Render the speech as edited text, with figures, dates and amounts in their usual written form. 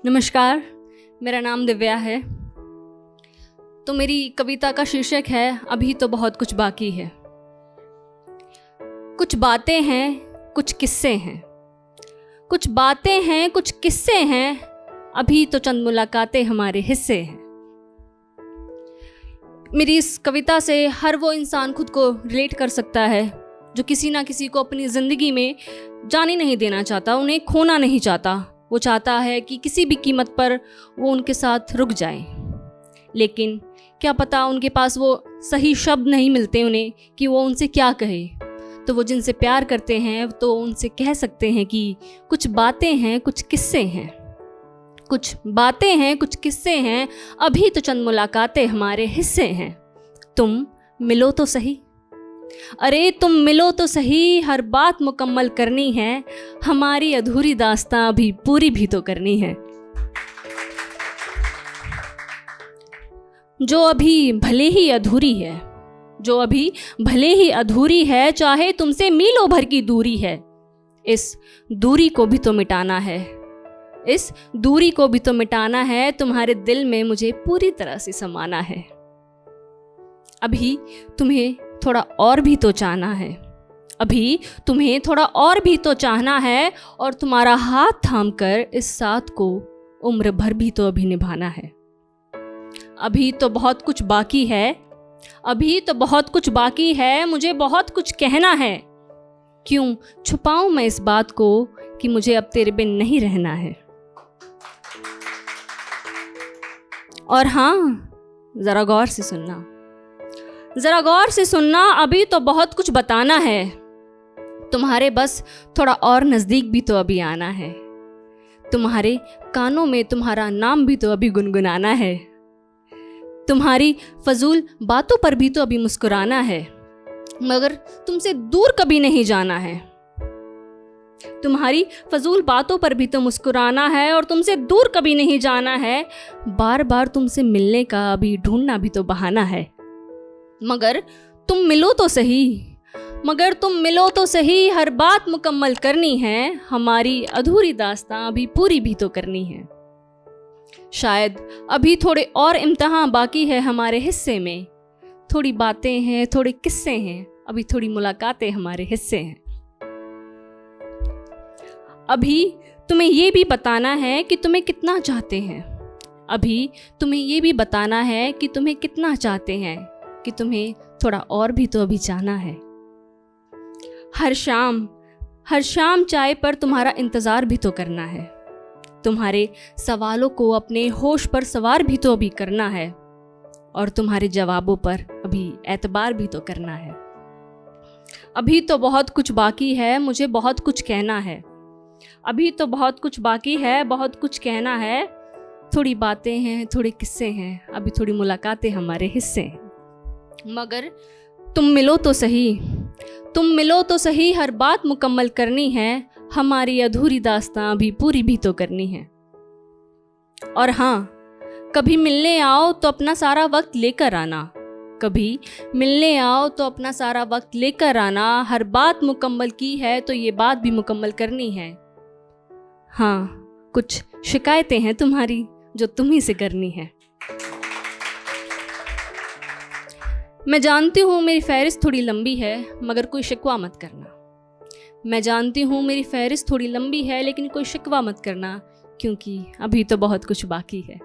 नमस्कार, मेरा नाम दिव्या है। तो मेरी कविता का शीर्षक है अभी तो बहुत कुछ बाकी है। कुछ बातें हैं, कुछ किस्से हैं, कुछ बातें हैं, कुछ किस्से हैं, अभी तो चंद मुलाकातें हमारे हिस्से हैं। मेरी इस कविता से हर वो इंसान खुद को रिलेट कर सकता है जो किसी ना किसी को अपनी ज़िंदगी में जाने नहीं देना चाहता, उन्हें खोना नहीं चाहता। वो चाहता है कि किसी भी कीमत पर वो उनके साथ रुक जाए, लेकिन क्या पता उनके पास वो सही शब्द नहीं मिलते उन्हें कि वो उनसे क्या कहे। तो वो जिनसे प्यार करते हैं तो उनसे कह सकते हैं कि कुछ बातें हैं, कुछ किस्से हैं, कुछ बातें हैं, कुछ किस्से हैं, अभी तो चंद मुलाकातें हमारे हिस्से हैं। तुम मिलो तो सही, अरे तुम मिलो तो सही, हर बात मुकम्मल करनी है, हमारी अधूरी दास्तां अभी पूरी भी तो करनी है। जो अभी भले ही अधूरी है, जो अभी भले ही अधूरी है, चाहे तुमसे मीलों भर की दूरी है, इस दूरी को भी तो मिटाना है, इस दूरी को भी तो मिटाना है, तुम्हारे दिल में मुझे पूरी तरह से समाना है। अभी तुम्हें थोड़ा और भी तो चाहना है, अभी तुम्हें थोड़ा और भी तो चाहना है, और तुम्हारा हाथ थामकर इस साथ को उम्र भर भी तो अभी निभाना है। अभी तो बहुत कुछ बाकी है, अभी तो बहुत कुछ बाकी है, मुझे बहुत कुछ कहना है, क्यों छुपाऊं मैं इस बात को कि मुझे अब तेरे बिन नहीं रहना है। और हाँ, ज़रा गौर से सुनना, ज़रा गौर से सुनना, अभी तो बहुत कुछ बताना है, तुम्हारे बस थोड़ा और नज़दीक भी तो अभी आना है, तुम्हारे कानों में तुम्हारा नाम भी तो अभी गुनगुनाना है, तुम्हारी फजूल बातों पर भी तो अभी मुस्कुराना है, मगर तुमसे दूर कभी नहीं जाना है। तुम्हारी फजूल बातों पर भी तो मुस्कुराना है और तुमसे दूर कभी नहीं जाना है, बार बार तुमसे मिलने का अभी ढूंढना भी तो बहाना है। मगर तुम मिलो तो सही, मगर तुम मिलो तो सही, हर बात मुकम्मल करनी है, हमारी अधूरी दास्तां अभी पूरी भी तो करनी है। शायद अभी थोड़े और इम्तिहान बाकी है हमारे हिस्से में, थोड़ी बातें हैं, थोड़े किस्से हैं, अभी थोड़ी मुलाकातें हमारे हिस्से हैं। अभी तुम्हें ये भी बताना है कि तुम्हें कितना चाहते हैं, अभी तुम्हें ये भी बताना है कि तुम्हें कितना चाहते हैं, कि तुम्हें थोड़ा और भी तो अभी चाहना है। हर शाम चाय पर तुम्हारा इंतज़ार भी तो करना है, तुम्हारे सवालों को अपने होश पर सवार भी तो अभी करना है, और तुम्हारे जवाबों पर अभी एतबार भी तो करना है। अभी तो बहुत कुछ बाकी है, मुझे बहुत कुछ कहना है, अभी तो बहुत कुछ बाकी है, बहुत कुछ कहना है, थोड़ी बातें हैं, थोड़े किस्से हैं, अभी थोड़ी मुलाकातें हमारे हिस्से हैं। मगर तुम मिलो तो सही, तुम मिलो तो सही, हर बात मुकम्मल करनी है, हमारी अधूरी दास्तां अभी पूरी भी तो करनी है। और हाँ, कभी मिलने आओ तो अपना सारा वक्त लेकर आना, कभी मिलने आओ तो अपना सारा वक्त लेकर आना, हर बात मुकम्मल की है तो ये बात भी मुकम्मल करनी है। हाँ, कुछ शिकायतें हैं तुम्हारी जो तुम ही से करनी है। मैं जानती हूँ मेरी फहरिस्त थोड़ी लंबी है, मगर कोई शिकवा मत करना। मैं जानती हूँ मेरी फहरिस्त थोड़ी लंबी है, लेकिन कोई शिकवा मत करना, क्योंकि अभी तो बहुत कुछ बाकी है।